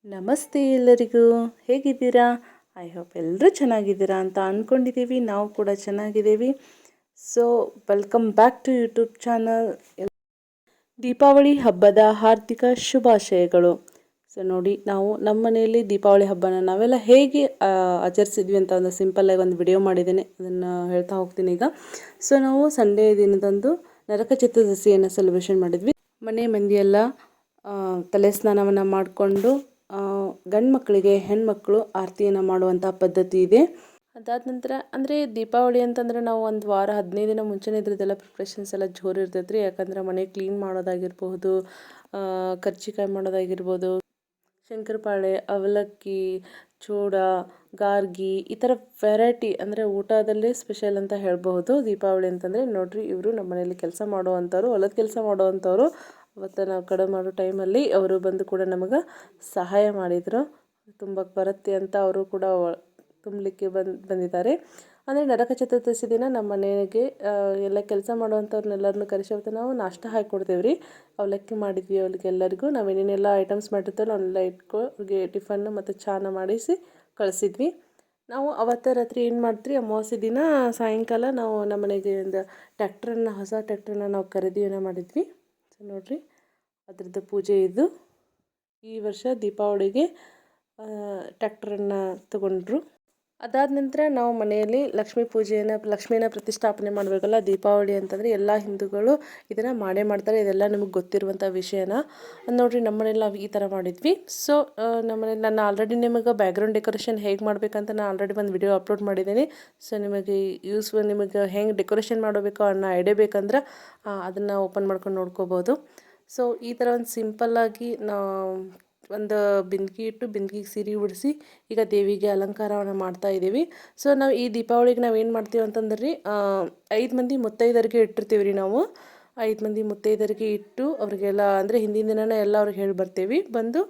ನಮಸ್ತೆ ಎಲ್ಲರಿಗೂ, ಹೇಗಿದ್ದೀರಾ? ಐ ಹೋಪ್ ಎಲ್ಲರೂ ಚೆನ್ನಾಗಿದ್ದೀರಾ ಅಂತ ಅಂದ್ಕೊಂಡಿದ್ದೀವಿ. ನಾವು ಕೂಡ ಚೆನ್ನಾಗಿದ್ದೀವಿ. So welcome back to YouTube channel. Deepavali ಹಬ್ಬದ ಹಾರ್ದಿಕ ಶುಭಾಶಯಗಳು. ಸೊ ನೋಡಿ, ನಾವು ನಮ್ಮ ಮನೆಯಲ್ಲಿ ದೀಪಾವಳಿ ಹಬ್ಬನ ನಾವೆಲ್ಲ ಹೇಗೆ ಆಚರಿಸಿದ್ವಿ ಅಂತ ಒಂದು ಸಿಂಪಲ್ಲಾಗಿ ಒಂದು ವಿಡಿಯೋ ಮಾಡಿದ್ದೇನೆ, ಅದನ್ನು ಹೇಳ್ತಾ ಹೋಗ್ತೀನಿ ಈಗ. ಸೊ ನಾವು ಸಂಡೇ ದಿನದಂದು ನರಕ ಚತುರ್ದಶಿಯನ್ನು ಸೆಲೆಬ್ರೇಷನ್ ಮಾಡಿದ್ವಿ. ಮನೆ ಮಂದಿಯೆಲ್ಲ ತಲೆ ಸ್ನಾನವನ್ನು ಮಾಡಿಕೊಂಡು ಗಂಡು ಮಕ್ಕಳಿಗೆ ಹೆಣ್ಮಕ್ಳು ಆರತಿಯನ್ನು ಮಾಡುವಂಥ ಪದ್ಧತಿ ಇದೆ. ಅದಾದ ನಂತರ ಅಂದರೆ ದೀಪಾವಳಿ ಅಂತಂದರೆ ನಾವು ಒಂದು ವಾರ 15 ದಿನ ಮುಂಚೆನೇ ಇದ್ರದ್ದೆಲ್ಲ ಪ್ರಿಪ್ರೇಷನ್ಸ್ ಎಲ್ಲ ಜೋರು ಇರ್ತೈತೆ ರೀ. ಯಾಕಂದ್ರೆ ಮನೆ ಕ್ಲೀನ್ ಮಾಡೋದಾಗಿರ್ಬಹುದು, ಕರ್ಜಿಕಾಯಿ ಮಾಡೋದಾಗಿರ್ಬೋದು, ಶಂಕರಪಾಳೆ, ಅವಲಕ್ಕಿ, ಚೂಡ, ಗಾರ್ಗಿ, ಈ ಥರ ವೆರೈಟಿ ಅಂದರೆ ಊಟದಲ್ಲೇ ಸ್ಪೆಷಲ್ ಅಂತ ಹೇಳ್ಬಹುದು ದೀಪಾವಳಿ ಅಂತಂದರೆ. ನೋಡಿರಿ, ಇವರು ನಮ್ಮ ಮನೆಯಲ್ಲಿ ಕೆಲಸ ಮಾಡುವಂಥವ್ರು, ಹೊಲದ ಕೆಲಸ ಮಾಡುವಂಥವ್ರು. ಅವತ್ತು ನಾವು ಕಡೆ ಮಾಡೋ ಟೈಮಲ್ಲಿ ಅವರು ಬಂದು ಕೂಡ ನಮಗೆ ಸಹಾಯ ಮಾಡಿದರು. ತುಂಬಕ್ಕೆ ಬರುತ್ತೆ ಅಂತ ಅವರು ಕೂಡ ತುಂಬಲಿಕ್ಕೆ ಬಂದಿದ್ದಾರೆ. ಅಂದರೆ ನರಕ ಚತುರ್ದಶಿ ದಿನ ನಮ್ಮ ಮನೆಗೆ ಎಲ್ಲ ಕೆಲಸ ಮಾಡುವಂಥವ್ರನ್ನೆಲ್ಲರನ್ನೂ ಕರೆಸಿ ಅವತ್ತು ನಾವು ನಾಷ್ಟ ಹಾಕಿಕೊಡ್ತೇವೆ ರೀ. ಅವಲಕ್ಕಿ ಮಾಡಿದ್ವಿ ಅವ್ರಿಗೆಲ್ಲರಿಗೂ. ನಾವು ಏನೇನೆಲ್ಲ ಐಟಮ್ಸ್ ಮಾಡಿರ್ತೇವಲ್ಲ ಅವನ್ನೆಲ್ಲ ಅವ್ರಿಗೆ ಟಿಫನ್ನು ಮತ್ತು ಚಾನ ಮಾಡಿಸಿ ಕಳಿಸಿದ್ವಿ. ನಾವು ಅವತ್ತು ರಾತ್ರಿ ಏನು ಮಾಡ್ತೀವಿ, ಅಮಾವಾಸ್ಯೆ ದಿನ ಸಾಯಂಕಾಲ ನಾವು ನಮ್ಮ ಮನೆಗೆ ಒಂದು ಹೊಸ ಟ್ಯಾಕ್ಟ್ರನ್ನ ನಾವು ಖರೀದಿಯನ್ನು ಮಾಡಿದ್ವಿ. ಸೊ ನೋಡಿರಿ, ಅದರದ್ದು ಪೂಜೆ ಇದು. ಈ ವರ್ಷ ದೀಪಾವಳಿಗೆ ಟ್ಯಾಕ್ಟ್ರನ್ನು ತಗೊಂಡ್ರು. ಅದಾದ ನಂತರ ನಾವು ಮನೆಯಲ್ಲಿ ಲಕ್ಷ್ಮೀನ ಪ್ರತಿಷ್ಠಾಪನೆ ಮಾಡಬೇಕಲ್ಲ. ದೀಪಾವಳಿ ಅಂತಂದರೆ ಎಲ್ಲ ಹಿಂದೂಗಳು ಇದನ್ನು ಮಾಡೇ ಮಾಡ್ತಾರೆ. ಇದೆಲ್ಲ ನಿಮಗೆ ಗೊತ್ತಿರುವಂಥ ವಿಷಯನ. ನೋಡಿರಿ, ನಮ್ಮ ಮನೇಲಿ ನಾವು ಈ ಥರ ಮಾಡಿದ್ವಿ. ಸೊ ನಮ್ಮ ಮನೇಲಿ ನಾನು ಆಲ್ರೆಡಿ ನಿಮಗೆ ಬ್ಯಾಕ್ಗ್ರೌಂಡ್ ಡೆಕೋರೇಷನ್ ಹೇಗೆ ಮಾಡಬೇಕಂತ ನಾನು ಆಲ್ರೆಡಿ ಒಂದು ವಿಡಿಯೋ ಅಪ್ಲೋಡ್ ಮಾಡಿದ್ದೀನಿ. ಸೊ ನಿಮಗೆ ನಿಮಗೆ ಹೆಂಗೆ ಡೆಕೋರೇಷನ್ ಮಾಡಬೇಕು ಅನ್ನೋ ಐಡಿಯಾ ಬೇಕಂದ್ರೆ ಅದನ್ನು ಓಪನ್ ಮಾಡ್ಕೊಂಡು ನೋಡ್ಕೋಬೋದು. ಸೊ ಈ ಥರ ಒಂದು ಸಿಂಪಲ್ಲಾಗಿ ಒಂದು ಬಿಂದಿಗೆ ಇಟ್ಟು ಬಿಂದಿಗೆಗೆ ಸೀರೆ ಉಡಿಸಿ ಈಗ ದೇವಿಗೆ ಅಲಂಕಾರವನ್ನು ಮಾಡ್ತಾ ಇದ್ದೀವಿ. ಸೊ ನಾವು ಈ ದೀಪಾವಳಿಗೆ ನಾವು ಏನು ಮಾಡ್ತೀವಿ ಅಂತಂದ್ರೆ ರೀ, 5 ಮಂದಿ ಮುತ್ತೈದರಿಗೆ ಇಟ್ಟಿರ್ತೀವಿ ರೀ. ನಾವು 5 ಮಂದಿ ಮುತ್ತೈದರಿಗೆ ಇಟ್ಟು ಅವ್ರಿಗೆಲ್ಲ ಅಂದರೆ ಹಿಂದಿನ ದಿನನೇ ಎಲ್ಲ ಅವ್ರಿಗೆ ಹೇಳಿ ಬರ್ತೀವಿ. ಬಂದು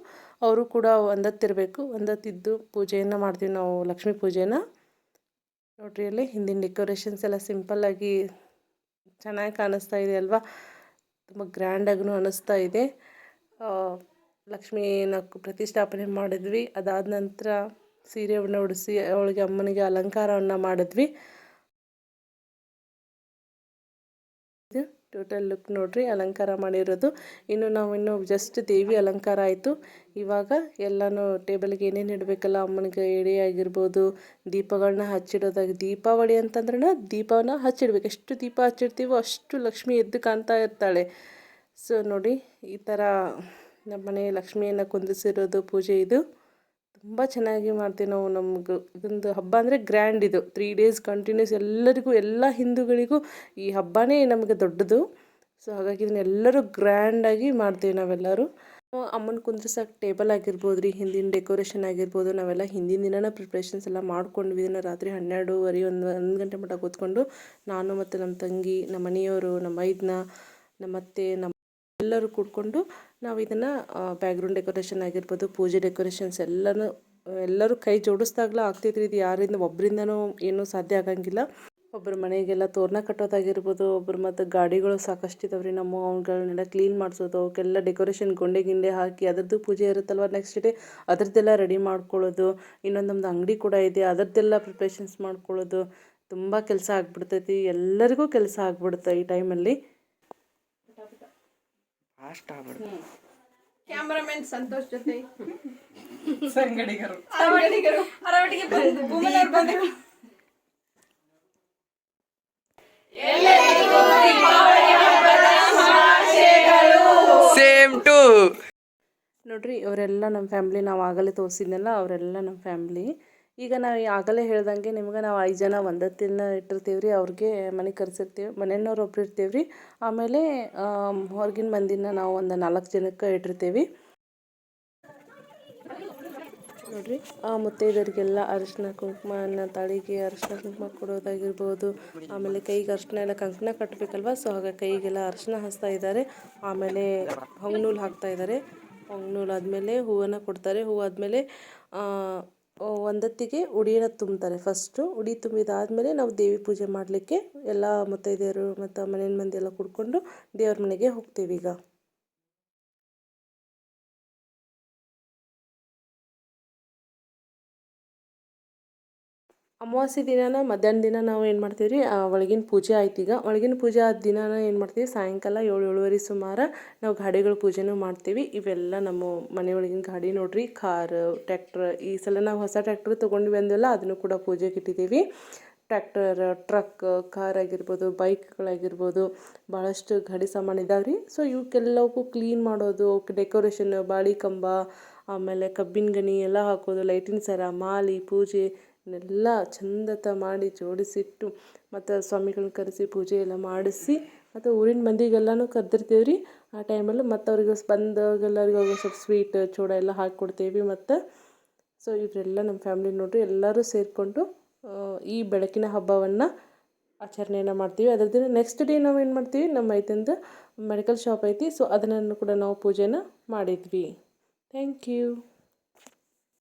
ಅವರು ಕೂಡ ಒಂದತ್ತಿರಬೇಕು. ಒಂದತ್ತಿದ್ದು ಪೂಜೆಯನ್ನು ಮಾಡ್ತೀವಿ ನಾವು, ಲಕ್ಷ್ಮೀ ಪೂಜೆನ. ನೋಡ್ರಿ, ಅಲ್ಲಿ ಹಿಂದಿನ ಡೆಕೋರೇಷನ್ಸ್ ಎಲ್ಲ ಸಿಂಪಲ್ಲಾಗಿ ಚೆನ್ನಾಗಿ ಕಾಣಿಸ್ತಾ ಇದೆ ಅಲ್ವಾ? ತುಂಬ ಗ್ರ್ಯಾಂಡಾಗೂ ಅನ್ನಿಸ್ತಾ ಇದೆ. ಲಕ್ಷ್ಮೀನ ಪ್ರತಿಷ್ಠಾಪನೆ ಮಾಡಿದ್ವಿ. ಅದಾದ ನಂತರ ಸೀರೆಯನ್ನು ಉಡಿಸಿ ಅವಳಿಗೆ ಅಮ್ಮನಿಗೆ ಅಲಂಕಾರವನ್ನು ಮಾಡಿದ್ವಿ. ಇದು ಟೋಟಲ್ ಲುಕ್ ನೋಡ್ರಿ, ಅಲಂಕಾರ ಮಾಡಿರೋದು. ಇನ್ನು ಜಸ್ಟ್ ದೇವಿ ಅಲಂಕಾರ ಆಯಿತು. ಇವಾಗ ಎಲ್ಲನೂ ಟೇಬಲ್ಗೆ ಏನೇನು ಇಡಬೇಕಲ್ಲ, ಅಮ್ಮನಿಗೆ ಎಡೆ ಆಗಿರ್ಬೋದು, ದೀಪಗಳನ್ನ ಹಚ್ಚಿಡೋದಾಗಿ. ದೀಪಾವಳಿ ಅಂತಂದ್ರೆ ದೀಪವನ್ನು ಹಚ್ಚಿಡ್ಬೇಕು. ಎಷ್ಟು ದೀಪ ಹಚ್ಚಿಡ್ತೀವೋ ಅಷ್ಟು ಲಕ್ಷ್ಮಿ ಎದ್ದು ಕಾಣ್ತಾ ಇರ್ತಾಳೆ. ಸೊ ನೋಡಿ, ಈ ಥರ ನಮ್ಮ ಮನೆ ಲಕ್ಷ್ಮಿಯನ್ನು ಕುಂದಿಸಿರೋದು ಪೂಜೆ ಇದು. ತುಂಬ ಚೆನ್ನಾಗಿ ಮಾಡ್ತೀವಿ ನಾವು. ನಮ್ಗೆ ಇದೊಂದು ಹಬ್ಬ ಅಂದರೆ ಗ್ರ್ಯಾಂಡ್. ಇದು 3 ಡೇಸ್ ಕಂಟಿನ್ಯೂಸ್ ಎಲ್ಲರಿಗೂ, ಎಲ್ಲ ಹಿಂದೂಗಳಿಗೂ ಈ ಹಬ್ಬನೇ ನಮಗೆ ದೊಡ್ಡದು. ಸೊ ಹಾಗಾಗಿ ಇದನ್ನೆಲ್ಲರೂ ಗ್ರ್ಯಾಂಡಾಗಿ ಮಾಡ್ತೀವಿ ನಾವೆಲ್ಲರೂ. ಅಮ್ಮನ ಕುಂದ್ರಿಸೋಕೆ ಟೇಬಲ್ ಆಗಿರ್ಬೋದು ರೀ, ಹಿಂದಿನ ಡೆಕೋರೇಷನ್ ಆಗಿರ್ಬೋದು, ನಾವೆಲ್ಲ ಹಿಂದಿನ ದಿನನೇ ಪ್ರಿಪ್ರೇಷನ್ಸ್ ಎಲ್ಲ ಮಾಡ್ಕೊಂಡ್ವಿ. ಇದನ್ನು ರಾತ್ರಿ 12:30 1 ಗಂಟೆ ಮಟ್ಟ ಕೂತ್ಕೊಂಡು ನಾನು ಮತ್ತು ನಮ್ಮ ತಂಗಿ, ನಮ್ಮ ಮನೆಯವರು, ನಮ್ಮ ಮೈದ್ನ, ನಮ್ಮ ಅತ್ತೆ, ಎಲ್ಲರೂ ಕೂತ್ಕೊಂಡು ನಾವು ಇದನ್ನು ಬ್ಯಾಕ್ಗ್ರೌಂಡ್ ಡೆಕೋರೇಷನ್ ಆಗಿರ್ಬೋದು, ಪೂಜೆ ಡೆಕೋರೇಷನ್ಸ್ ಎಲ್ಲರೂ ಕೈ ಜೋಡಿಸ್ದಾಗಲೂ ಆಗ್ತೈತ್ರಿ. ಇದು ಯಾರಿಂದ ಒಬ್ಬರಿಂದನೂ ಏನೂ ಸಾಧ್ಯ ಆಗಂಗಿಲ್ಲ. ಒಬ್ಬರು ಮನೆಗೆಲ್ಲ ತೋರಣ ಕಟ್ಟೋದಾಗಿರ್ಬೋದು, ಒಬ್ಬರು ಮತ್ತು ಗಾಡಿಗಳು ಸಾಕಷ್ಟು ಇದಾವೆ ರೀ. ನಮ್ಮ ಅವುಗಳನ್ನೆಲ್ಲ ಕ್ಲೀನ್ ಮಾಡಿಸೋದು, ಅವಕ್ಕೆಲ್ಲ ಡೆಕೋರೇಷನ್ ಗೊಂಡೆ ಹಾಕಿ ಅದರದ್ದು ಪೂಜೆ ಇರುತ್ತಲ್ವ ನೆಕ್ಸ್ಟ್ ಡೇ, ಅದರದ್ದೆಲ್ಲ ರೆಡಿ ಮಾಡ್ಕೊಳ್ಳೋದು. ಇನ್ನೊಂದು ನಮ್ಮದು ಅಂಗಡಿ ಕೂಡ ಇದೆ, ಅದರದ್ದೆಲ್ಲ ಪ್ರಿಪ್ರೇಷನ್ಸ್ ಮಾಡ್ಕೊಳ್ಳೋದು. ತುಂಬ ಕೆಲಸ ಆಗ್ಬಿಡ್ತೈತಿ, ಎಲ್ಲರಿಗೂ ಕೆಲಸ ಆಗ್ಬಿಡುತ್ತೆ ಈ ಟೈಮಲ್ಲಿ. ಫಾಸ್ಟ್ ಆಗ್ಬಿಡುತ್ತೆ. ಕ್ಯಾಮರಾಮನ್ ಸಂತೋಷ್ ಜೊತೆ ಸಂಗಡಿಗರು ಅರವಟ್ಟಿಗೆ ಬಂದು ಸೇಮ್ ಟು. ನೋಡ್ರಿ, ಇವರೆಲ್ಲ ನಮ್ಮ ಫ್ಯಾಮ್ಲಿ. ನಾವು ಆಗಲೇ ತೋರಿಸಿದ್ನಲ್ಲ, ಅವರೆಲ್ಲ ನಮ್ಮ ಫ್ಯಾಮ್ಲಿ. ಈಗ ನಾವು ಆಗಲೇ ಹೇಳ್ದಂಗೆ ನಿಮ್ಗೆ ನಾವು 5 ಜನ ಒಂದತ್ತಿನ ಇಟ್ಟಿರ್ತೀವಿ ರೀ. ಅವ್ರಿಗೆ ಮನೆಗೆ ಕರೆಸಿರ್ತೀವಿ, ಮನೆಯವ್ರು ಒಬ್ರು ಇರ್ತೀವಿ ರೀ. ಆಮೇಲೆ ಹೊರಗಿನ ಮಂದಿನ ನಾವು ಒಂದು 4 ಜನಕ್ಕೆ ಇಟ್ಟಿರ್ತೀವಿ. ನೋಡಿರಿ, ಆ ಮುತ್ತೈದರಿಗೆಲ್ಲ ಅರಿಶಿನ ಕುಂಕುಮನ, ತಾಳಿಗೆ ಅರಿಶಿನ ಕುಂಕುಮ ಕೊಡೋದಾಗಿರ್ಬೋದು. ಆಮೇಲೆ ಕೈಗೆ ಅರಿಶಿನ ಎಲ್ಲ ಕಂಕಣ ಕಟ್ಟಬೇಕಲ್ವ. ಸೊ ಹಾಗೆ ಕೈಗೆಲ್ಲ ಅರಿಶಿನ ಹಚ್ತಾ ಇದ್ದಾರೆ. ಆಮೇಲೆ ಹೊಂಗ್ನೂಲು ಹಾಕ್ತಾ ಇದ್ದಾರೆ. ಹೊಂಗ್ನೂಲು ಆದಮೇಲೆ ಹೂವನ್ನು ಕೊಡ್ತಾರೆ. ಹೂವು ಆದಮೇಲೆ ಒಂದತ್ತಿಗೆ ಉಡಿಯನ್ನು ತುಂಬ್ತಾರೆ. ಫಸ್ಟು ಉಡಿ ತುಂಬಿದಾದಮೇಲೆ ನಾವು ದೇವಿ ಪೂಜೆ ಮಾಡಲಿಕ್ಕೆ ಎಲ್ಲ ಮುತ್ತೈದೆಯರು ಮತ್ತು ಮನೆಯ ಮಂದಿ ಎಲ್ಲ ಕುಡ್ಕೊಂಡು ದೇವ್ರ ಮನೆಗೆ ಹೋಗ್ತೀವಿ ಈಗ. ಅಮಾವಾಸ್ಯೆ ದಿನಾನ ಮಧ್ಯಾಹ್ನ ದಿನ ನಾವು ಏನು ಮಾಡ್ತೀವಿ ರೀ, ಒಳಗಿನ ಪೂಜೆ ಆಯ್ತು. ಈಗ ಒಳಗಿನ ಪೂಜೆ ಆದ ದಿನಾನ ಏನು ಮಾಡ್ತೀವಿ, ಸಾಯಂಕಾಲ 7-7:30 ಸುಮಾರು ನಾವು ಗಾಡಿಗಳ ಪೂಜೆನೂ ಮಾಡ್ತೀವಿ. ಇವೆಲ್ಲ ನಮ್ಮ ಮನೆಯೊಳಗಿನ ಗಾಡಿ ನೋಡ್ರಿ, ಕಾರ್, ಟ್ರ್ಯಾಕ್ಟರ್. ಈ ಸಲ ನಾವು ಹೊಸ ಟ್ರ್ಯಾಕ್ಟರ್ ತೊಗೊಂಡು ಬಂದ್ವಲ್ಲ, ಅದನ್ನು ಕೂಡ ಪೂಜೆಗೆ ಇಟ್ಟಿದ್ದೀವಿ. ಟ್ರ್ಯಾಕ್ಟರ್, ಟ್ರಕ್, ಕಾರ್ ಆಗಿರ್ಬೋದು, ಬೈಕ್ಗಳಾಗಿರ್ಬೋದು, ಭಾಳಷ್ಟು ಗಾಡಿ ಸಾಮಾನು ಇದಾವೆ ರೀ. ಸೊ ಇವಕ್ಕೆಲ್ಲವಕ್ಕೂ ಕ್ಲೀನ್ ಮಾಡೋದು, ಡೆಕೋರೇಷನ್, ಬಾಳಿ ಕಂಬ, ಆಮೇಲೆ ಕಬ್ಬಿನ ಗಣಿ ಎಲ್ಲ ಹಾಕೋದು, ಲೈಟಿನ ಸರ, ಮಾಲೆ, ಪೂಜೆ ಎಲ್ಲ ಚಂದತ ಮಾಡಿ ಜೋಡಿಸಿಟ್ಟು, ಮತ್ತು ಸ್ವಾಮಿಗಳನ್ನ ಕರೆಸಿ ಪೂಜೆ ಎಲ್ಲ ಮಾಡಿಸಿ, ಮತ್ತು ಊರಿನ ಮಂದಿಗೆಲ್ಲನೂ ಕರೆದಿರ್ತೀವಿ ರೀ. ಆ ಟೈಮಲ್ಲಿ ಮತ್ತು ಅವ್ರಿಗೆ ಬಂದವ್ರಿಗೆಲ್ಲರಿಗೂ ಸ್ವಲ್ಪ ಸ್ವೀಟ್, ಚೂಡ ಎಲ್ಲ ಹಾಕಿಕೊಡ್ತೀವಿ. ಮತ್ತು ಸೊ ಇವರೆಲ್ಲ ನಮ್ಮ ಫ್ಯಾಮ್ಲಿ ನೋಡಿರಿ, ಎಲ್ಲರೂ ಸೇರಿಕೊಂಡು ಈ ಬೆಳಕಿನ ಹಬ್ಬವನ್ನು ಆಚರಣೆಯನ್ನು ಮಾಡ್ತೀವಿ. ಅದರದ್ದು ನೆಕ್ಸ್ಟ್ ಡೇ ನಾವು ಏನು ಮಾಡ್ತೀವಿ, ನಮ್ಮ ಐತಂದು ಮೆಡಿಕಲ್ ಶಾಪ್ ಐತಿ. ಸೊ ಅದನ್ನು ಕೂಡ ನಾವು ಪೂಜೆನ ಮಾಡಿದ್ವಿ. Thank you.